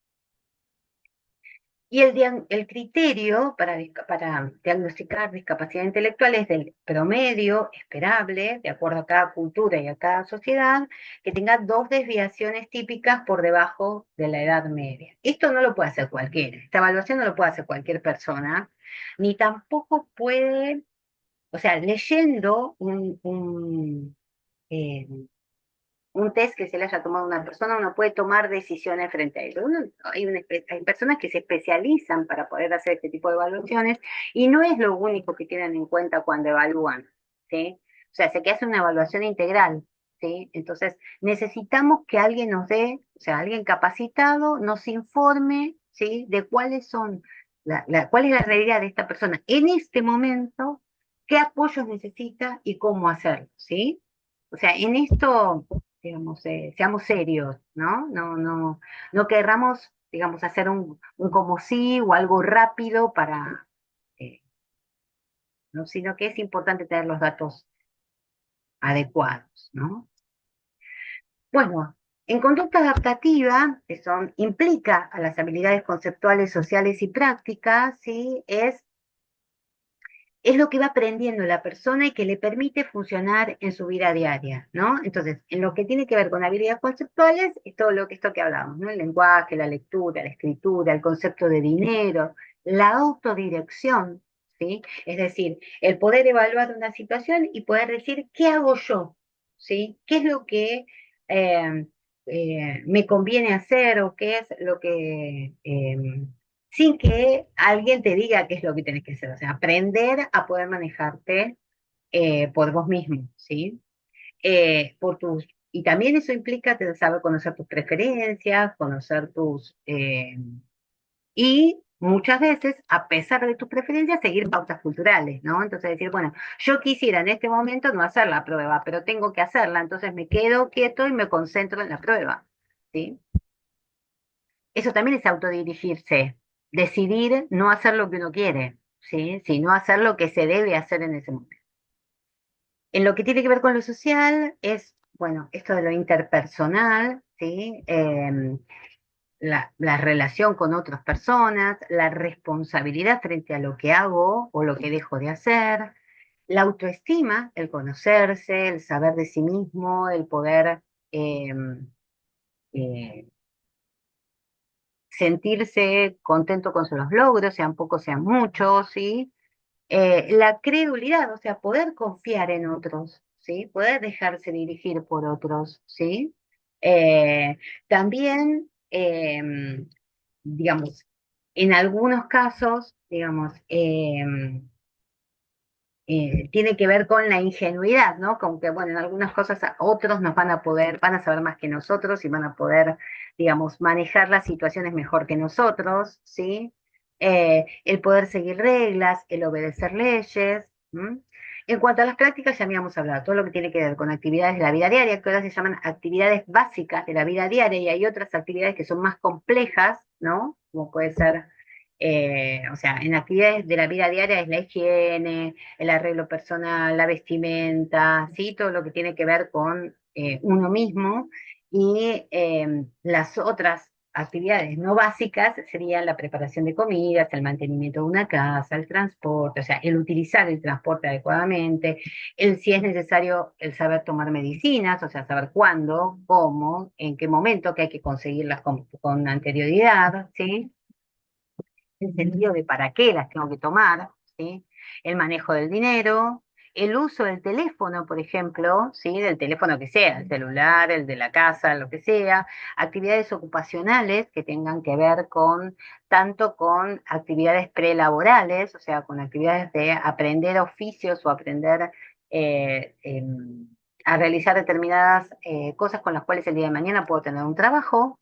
Y el criterio para diagnosticar discapacidad intelectual es del promedio esperable, de acuerdo a cada cultura y a cada sociedad, que tenga dos desviaciones típicas por debajo de la edad media. Esto no lo puede hacer cualquiera, esta evaluación no lo puede hacer cualquier persona, ni tampoco puede, o sea, leyendo eh, un test que se le haya tomado a una persona, uno puede tomar decisiones frente a ello. Hay personas que se especializan para poder hacer este tipo de evaluaciones y no es lo único que tienen en cuenta cuando evalúan, ¿sí? O sea, se que hace una evaluación integral, ¿sí? Entonces, necesitamos que alguien nos dé, o sea, alguien capacitado nos informe, ¿sí? De cuáles son, cuál es la realidad de esta persona en este momento, qué apoyos necesita y cómo hacerlo, ¿sí? O sea, en esto digamos, seamos serios, ¿no? No querramos, digamos, hacer un como sí o algo rápido para, eh, ¿no? Sino que es importante tener los datos adecuados, ¿no? Bueno, en conducta adaptativa, implica a las habilidades conceptuales, sociales y prácticas, ¿sí? Es lo que va aprendiendo la persona y que le permite funcionar en su vida diaria, ¿no? Entonces, en lo que tiene que ver con habilidades conceptuales, es todo esto que hablamos, ¿no? El lenguaje, la lectura, la escritura, el concepto de dinero, la autodirección, ¿sí? Es decir, el poder evaluar una situación y poder decir, ¿qué hago yo? ¿sí? ¿Qué es lo que eh, me conviene hacer o qué es lo que, sin que alguien te diga qué es lo que tienes que hacer? O sea, aprender a poder manejarte por vos mismo, ¿sí? Y también eso implica saber conocer tus preferencias, conocer y muchas veces, a pesar de tus preferencias, seguir pautas culturales, ¿no? Entonces decir, bueno, yo quisiera en este momento no hacer la prueba, pero tengo que hacerla, entonces me quedo quieto y me concentro en la prueba, ¿sí? Eso también es autodirigirse, decidir no hacer lo que uno quiere, ¿sí? Sino hacer lo que se debe hacer en ese momento. En lo que tiene que ver con lo social es, bueno, esto de lo interpersonal, ¿sí? La relación con otras personas, la responsabilidad frente a lo que hago o lo que dejo de hacer, la autoestima, el conocerse, el saber de sí mismo, el poder eh, eh, sentirse contento con sus logros, sean pocos, sean muchos, ¿sí? La credulidad, o sea, poder confiar en otros, ¿sí? Poder dejarse dirigir por otros, ¿sí? Eh, también, digamos, en algunos casos, digamos, tiene que ver con la ingenuidad, ¿no? Como que, bueno, en algunas cosas otros nos van a poder, van a saber más que nosotros y van a poder, digamos, manejar las situaciones mejor que nosotros, ¿sí? El poder seguir reglas, el obedecer leyes. ¿M? En cuanto a las prácticas, ya habíamos hablado, todo lo que tiene que ver con actividades de la vida diaria, que ahora se llaman actividades básicas de la vida diaria, y hay otras actividades que son más complejas, ¿no? Como puede ser, o sea, en actividades de la vida diaria es la higiene, el arreglo personal, la vestimenta, ¿sí? Todo lo que tiene que ver con uno mismo. Y las otras actividades no básicas serían la preparación de comidas, el mantenimiento de una casa, el transporte, o sea, el utilizar el transporte adecuadamente, el si es necesario el saber tomar medicinas, o sea, saber cuándo, cómo, en qué momento, que hay que conseguirlas con anterioridad, ¿sí? El sentido de para qué las tengo que tomar, ¿sí? El manejo del dinero, el uso del teléfono, por ejemplo, ¿sí? Del teléfono que sea, el celular, el de la casa, lo que sea, actividades ocupacionales que tengan que ver con, tanto con actividades prelaborales, o sea, con actividades de aprender oficios o aprender a realizar determinadas cosas con las cuales el día de mañana puedo tener un trabajo,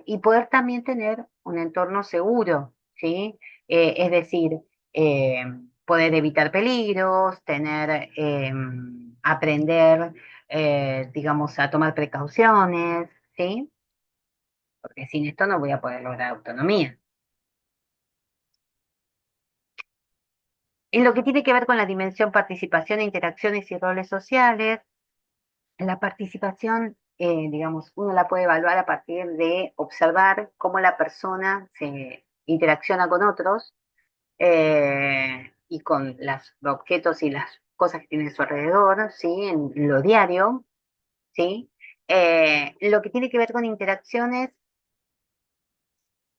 y poder también tener un entorno seguro, ¿sí? Es decir, eh, poder evitar peligros, aprender, digamos, a tomar precauciones, ¿sí? Porque sin esto no voy a poder lograr autonomía. En lo que tiene que ver con la dimensión participación, interacciones y roles sociales, la participación, digamos, uno la puede evaluar a partir de observar cómo la persona se interacciona con otros, y con los objetos y las cosas que tiene a su alrededor, ¿sí? En lo diario, ¿sí? Lo que tiene que ver con interacciones,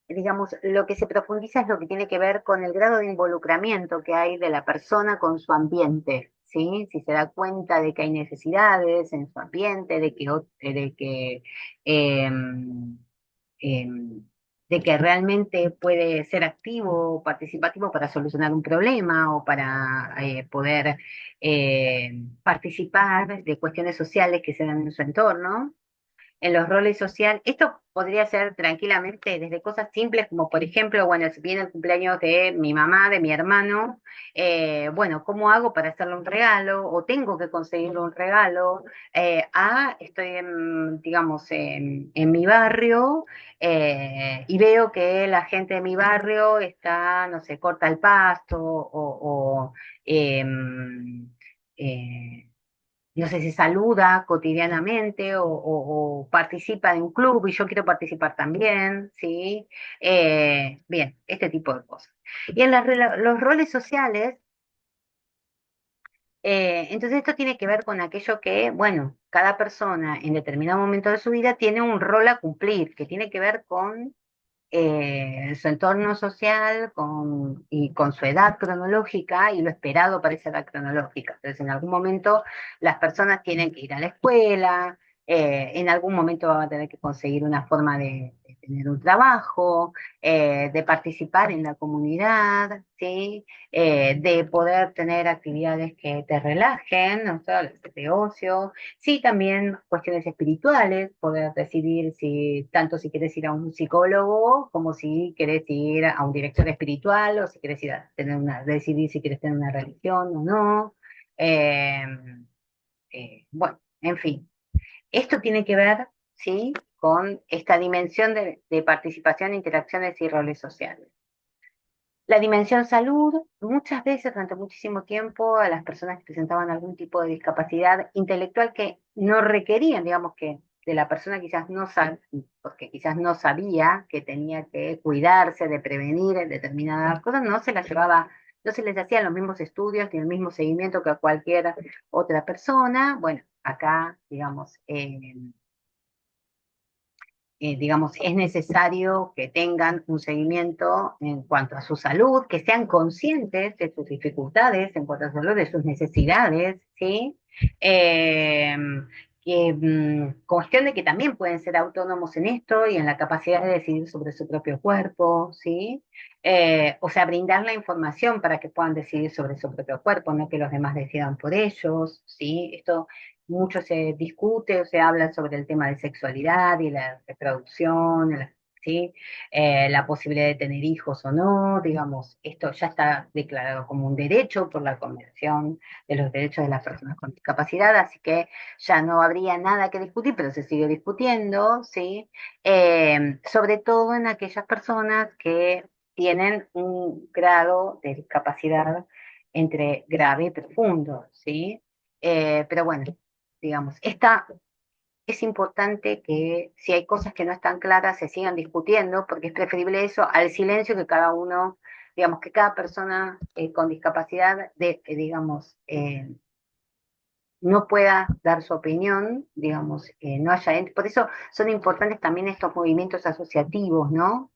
digamos, lo que se profundiza es lo que tiene que ver con el grado de involucramiento que hay de la persona con su ambiente, ¿sí? Si se da cuenta de que hay necesidades en su ambiente, eh, eh, de que realmente puede ser activo o participativo para solucionar un problema o para poder participar de cuestiones sociales que se dan en su entorno, en los roles sociales. Esto podría ser tranquilamente desde cosas simples como, por ejemplo, bueno, si viene el cumpleaños de mi mamá, de mi hermano, bueno, ¿cómo hago para hacerle un regalo? O tengo que conseguirle un regalo. Estoy, digamos, en mi barrio, y veo que la gente de mi barrio está, no sé, corta el pasto o eh, no sé, se saluda cotidianamente o participa de un club y yo quiero participar también, ¿sí? Bien, este tipo de cosas. Y en los roles sociales, entonces esto tiene que ver con aquello que, bueno, cada persona en determinado momento de su vida tiene un rol a cumplir, que tiene que ver con su entorno social y con su edad cronológica y lo esperado para esa edad cronológica. Entonces, en algún momento las personas tienen que ir a la escuela, en algún momento van a tener que conseguir una forma de tener un trabajo, de participar en la comunidad, ¿sí? De poder tener actividades que te relajen, ¿no? O sea, de ocio. Sí, también cuestiones espirituales, poder decidir si, tanto si quieres ir a un psicólogo, como si quieres ir a un director espiritual, o si quieres ir a tener decidir si quieres tener una religión o no. Eh, bueno, en fin, esto tiene que ver, ¿sí? Con esta dimensión de participación, interacciones y roles sociales. La dimensión salud, muchas veces, durante muchísimo tiempo, a las personas que presentaban algún tipo de discapacidad intelectual que no requerían, digamos que de la persona quizás no sabía, porque quizás no sabía que tenía que cuidarse de prevenir determinadas cosas, no se las llevaba, no se les hacían los mismos estudios ni el mismo seguimiento que a cualquier otra persona. Bueno, acá, digamos, es necesario que tengan un seguimiento en cuanto a su salud, que sean conscientes de sus dificultades en cuanto a su salud, de sus necesidades, ¿sí? Eh, cuestión de que también pueden ser autónomos en esto y en la capacidad de decidir sobre su propio cuerpo, ¿sí? O sea, brindar la información para que puedan decidir sobre su propio cuerpo, no que los demás decidan por ellos, ¿sí? Esto mucho se discute o se habla sobre el tema de sexualidad y la reproducción, ¿sí? La posibilidad de tener hijos o no, digamos, esto ya está declarado como un derecho por la Convención de los Derechos de las Personas con Discapacidad, así que ya no habría nada que discutir, pero se sigue discutiendo, ¿sí? Sobre todo en aquellas personas que tienen un grado de discapacidad entre grave y profundo, ¿sí? Pero bueno, digamos, es importante que si hay cosas que no están claras se sigan discutiendo, porque es preferible eso al silencio que cada uno, digamos, que cada persona con discapacidad, digamos, no pueda dar su opinión, digamos, no haya, por eso son importantes también estos movimientos asociativos, ¿no?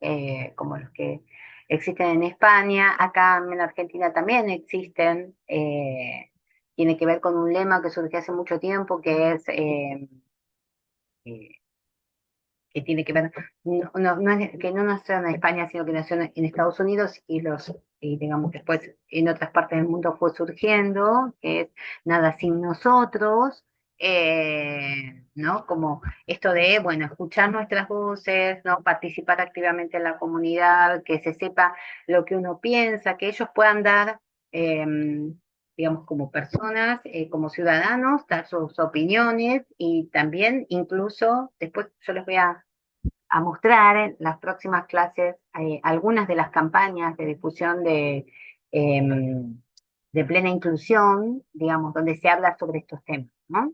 Como los que existen en España, acá en Argentina también existen, tiene que ver con un lema que surgió hace mucho tiempo, que es eh, que tiene que ver, que no nació en España, sino que nació en Estados Unidos y digamos que después en otras partes del mundo fue surgiendo, que es nada sin nosotros, ¿no? Como esto de, bueno, escuchar nuestras voces, ¿no? Participar activamente en la comunidad, que se sepa lo que uno piensa, que ellos puedan dar, eh, digamos, como personas, como ciudadanos, dar sus opiniones y también incluso, después yo les voy a mostrar en las próximas clases algunas de las campañas de difusión eh, de plena inclusión, digamos, donde se habla sobre estos temas, ¿no?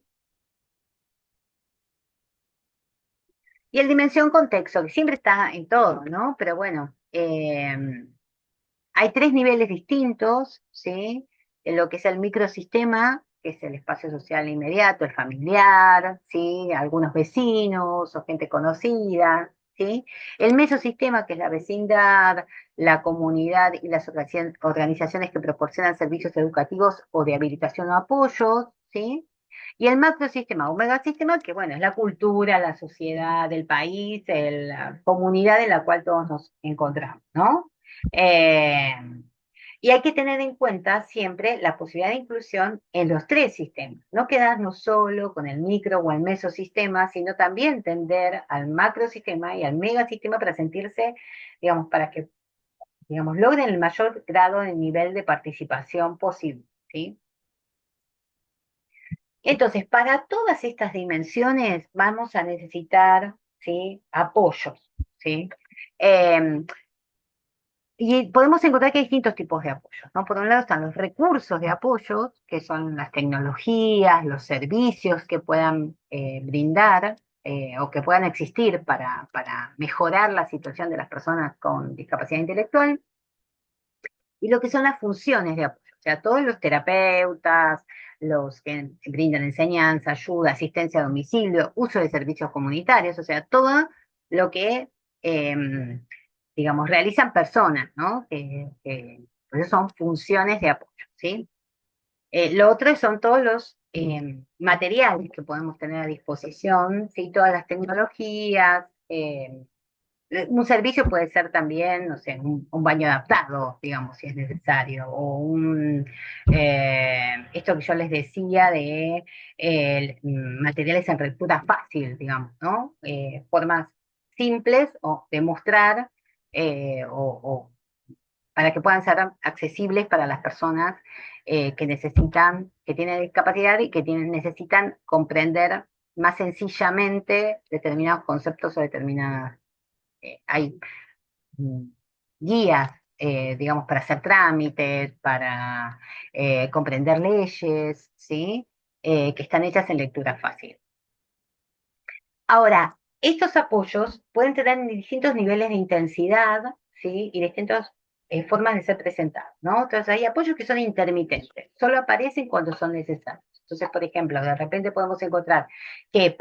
Y el dimensión contexto, que siempre está en todo, ¿no? Pero bueno, hay tres niveles distintos, ¿sí? En lo que es el microsistema, que es el espacio social inmediato, el familiar, ¿sí? Algunos vecinos o gente conocida, ¿sí? El mesosistema, que es la vecindad, la comunidad y las organizaciones que proporcionan servicios educativos o de habilitación o apoyos, ¿sí? Y el macrosistema o megasistema, que bueno, es la cultura, la sociedad, el país, la comunidad en la cual todos nos encontramos, ¿no? Eh, y hay que tener en cuenta siempre la posibilidad de inclusión en los tres sistemas, no quedarnos solo con el micro o el mesosistema, sino también tender al macrosistema y al megasistema para sentirse, digamos, para que, digamos, logren el mayor grado de nivel de participación posible, ¿sí? Entonces, para todas estas dimensiones vamos a necesitar, ¿sí? Apoyos, ¿sí? Eh, Y podemos encontrar que hay distintos tipos de apoyos, ¿no? Por un lado están los recursos de apoyo, que son las tecnologías, los servicios que puedan brindar o que puedan existir para mejorar la situación de las personas con discapacidad intelectual, y lo que son las funciones de apoyo, o sea, todos los terapeutas, los que brindan enseñanza, ayuda, asistencia a domicilio, uso de servicios comunitarios, o sea, todo lo que digamos, realizan personas, ¿no? Por eso son funciones de apoyo, ¿sí? Lo otro son todos los materiales que podemos tener a disposición, ¿sí? Todas las tecnologías. Un servicio puede ser también, no sé, un baño adaptado, digamos, si es necesario, o esto que yo les decía de materiales en lectura fácil, digamos, ¿no? Formas simples o de mostrar o para que puedan ser accesibles para las personas que necesitan, que tienen discapacidad y que necesitan comprender más sencillamente determinados conceptos o determinadas. Hay mm, guías, digamos, para hacer trámites, para comprender leyes, ¿sí? Que están hechas en lectura fácil. Ahora, estos apoyos pueden tener distintos niveles de intensidad, ¿sí? Y distintas formas de ser presentados, ¿no? Entonces hay apoyos que son intermitentes, solo aparecen cuando son necesarios. Entonces, por ejemplo, de repente podemos encontrar que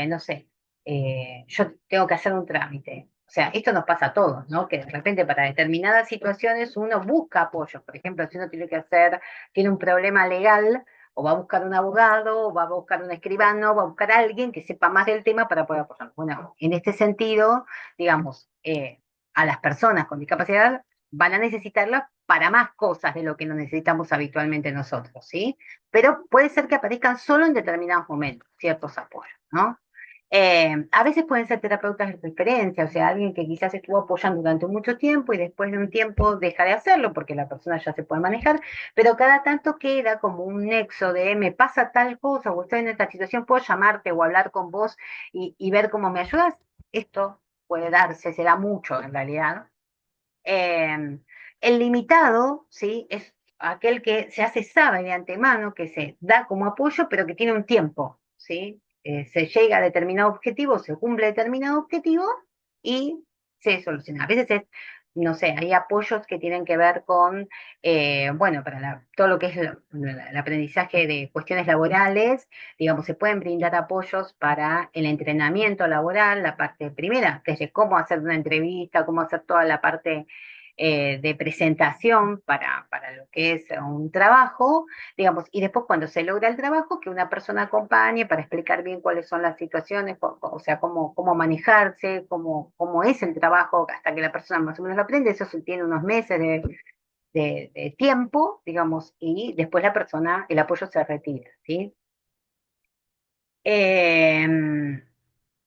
no sé, yo tengo que hacer un trámite. O sea, esto nos pasa a todos, ¿no? Que de repente para determinadas situaciones uno busca apoyos. Por ejemplo, si uno tiene un problema legal, o va a buscar un abogado, o va a buscar un escribano, o va a buscar a alguien que sepa más del tema para poder apoyar. Bueno, en este sentido, digamos, a las personas con discapacidad van a necesitarlas para más cosas de lo que nos necesitamos habitualmente nosotros, ¿sí? Pero puede ser que aparezcan solo en determinados momentos, ciertos apoyos, ¿no? A veces pueden ser terapeutas de referencia, o sea, alguien que quizás estuvo apoyando durante mucho tiempo y después de un tiempo deja de hacerlo porque la persona ya se puede manejar, pero cada tanto queda como un nexo de me pasa tal cosa o estoy en esta situación, puedo llamarte o hablar con vos y ver cómo me ayudas. Esto puede darse, se da mucho en realidad. Eh, el limitado, ¿sí? Es aquel que se hace sabe de antemano, que se da como apoyo, pero que tiene un tiempo, ¿sí? Se llega a determinado objetivo, se cumple determinado objetivo y se soluciona. A veces es, no sé, hay apoyos que tienen que ver con, bueno, para todo lo que es el aprendizaje de cuestiones laborales, digamos, se pueden brindar apoyos para el entrenamiento laboral, la parte primera, desde cómo hacer una entrevista, cómo hacer toda la parte de presentación para lo que es un trabajo, digamos, y después cuando se logra el trabajo, que una persona acompañe para explicar bien cuáles son las situaciones, o sea, cómo manejarse, cómo es el trabajo, hasta que la persona más o menos lo aprende, eso se tiene unos meses de tiempo, digamos, y después el apoyo se retira, ¿sí? Eh,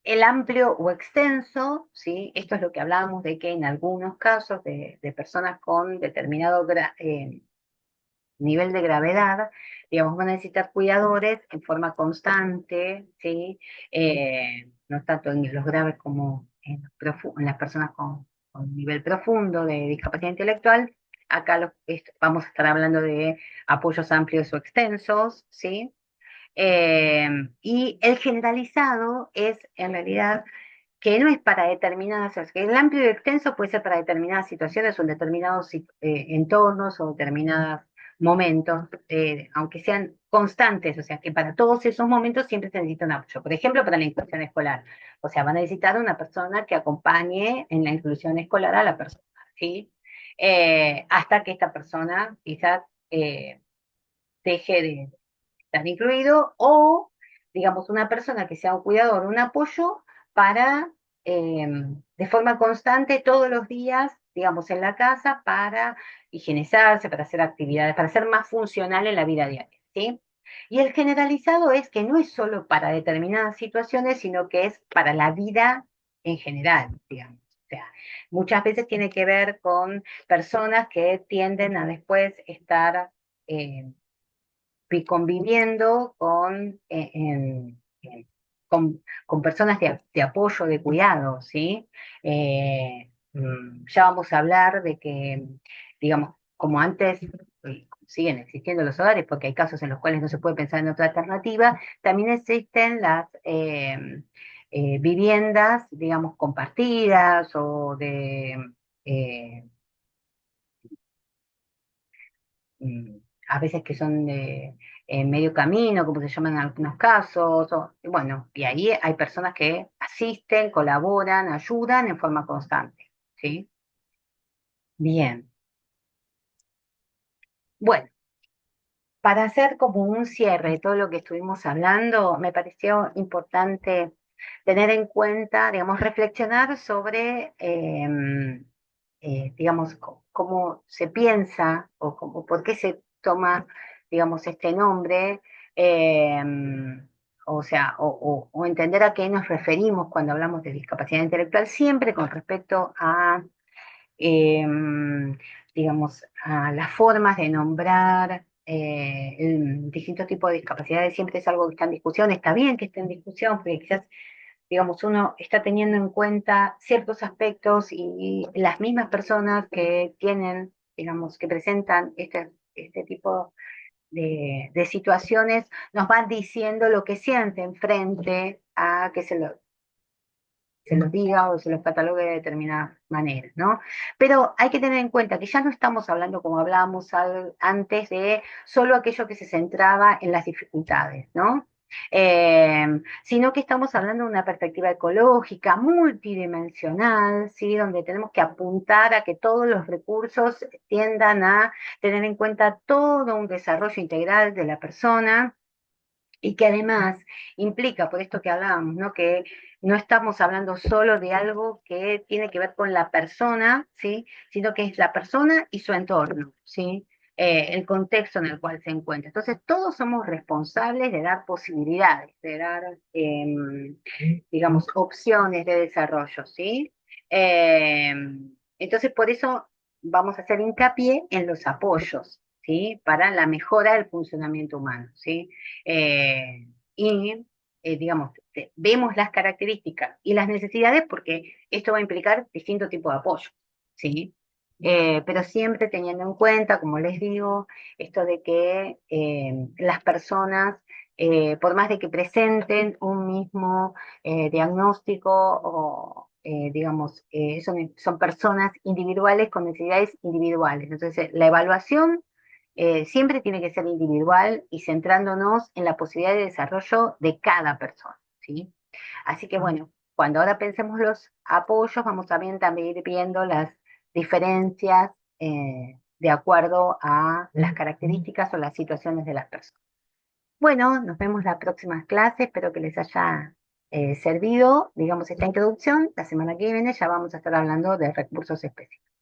el amplio o extenso, ¿sí? Esto es lo que hablábamos de que en algunos casos de personas con determinado nivel de gravedad, digamos, van a necesitar cuidadores en forma constante, ¿sí? No tanto en los graves como en las personas con nivel profundo de discapacidad intelectual. Acá vamos a estar hablando de apoyos amplios o extensos, ¿sí? Eh, y el generalizado es en realidad que no es para determinadas, o sea, que el amplio y extenso puede ser para determinadas situaciones o en determinados entornos o determinados momentos, aunque sean constantes, o sea, que para todos esos momentos siempre se necesita un apoyo. Por ejemplo, para la inclusión escolar, o sea, van a necesitar una persona que acompañe en la inclusión escolar a la persona, ¿sí? Hasta que esta persona quizás deje de estar incluido, o, digamos, una persona que sea un cuidador, un apoyo para, eh, de forma constante, todos los días, digamos, en la casa, para higienizarse, para hacer actividades, para ser más funcional en la vida diaria, ¿sí? Y el generalizado es que no es solo para determinadas situaciones, sino que es para la vida en general, digamos. O sea, muchas veces tiene que ver con personas que tienden a después estar eh, conviviendo con personas de apoyo, de cuidado, ¿sí? Ya vamos a hablar de que, digamos, como antes siguen existiendo los hogares, porque hay casos en los cuales no se puede pensar en otra alternativa, también existen las viviendas, digamos, compartidas o eh, a veces que son medio camino, como se llama en algunos casos, y bueno, y ahí hay personas que asisten, colaboran, ayudan en forma constante, ¿sí? Bien, bueno, para hacer como un cierre de todo lo que estuvimos hablando, me pareció importante tener en cuenta, digamos, reflexionar sobre, digamos, cómo se piensa o por qué se toma, digamos, este nombre, eh, o sea, o entender a qué nos referimos cuando hablamos de discapacidad intelectual, siempre con respecto a eh, digamos, a las formas de nombrar distintos tipos de discapacidades, siempre es algo que está en discusión, está bien que esté en discusión, porque quizás, digamos, uno está teniendo en cuenta ciertos aspectos y las mismas personas que tienen, digamos, que presentan este tipo de situaciones, nos van diciendo lo que sienten frente a que se los diga o se los catalogue de determinada manera, ¿no? Pero hay que tener en cuenta que ya no estamos hablando, como hablábamos antes, de solo aquello que se centraba en las dificultades, ¿no? Sino que estamos hablando de una perspectiva ecológica, multidimensional, ¿sí? Donde tenemos que apuntar a que todos los recursos tiendan a tener en cuenta todo un desarrollo integral de la persona y que además implica, por esto que hablábamos, ¿no? Que no estamos hablando solo de algo que tiene que ver con la persona, ¿sí? Sino que es la persona y su entorno, ¿sí? El contexto en el cual se encuentra. Entonces, todos somos responsables de dar posibilidades, de dar, digamos, opciones de desarrollo, ¿sí? Eh, entonces, por eso vamos a hacer hincapié en los apoyos, ¿sí? Para la mejora del funcionamiento humano, ¿sí? Eh, y, digamos, vemos las características y las necesidades porque esto va a implicar distintos tipos de apoyo, ¿sí? Pero siempre teniendo en cuenta, como les digo, esto de que las personas, por más de que presenten un mismo diagnóstico o, digamos, son personas individuales con necesidades individuales. Entonces, la evaluación siempre tiene que ser individual y centrándonos en la posibilidad de desarrollo de cada persona, ¿sí? Así que bueno, cuando ahora pensemos los apoyos, vamos también ir viendo las diferencias de acuerdo a las características o las situaciones de las personas. Bueno, nos vemos la próxima clase, espero que les haya servido, digamos, esta introducción. La semana que viene ya vamos a estar hablando de recursos específicos.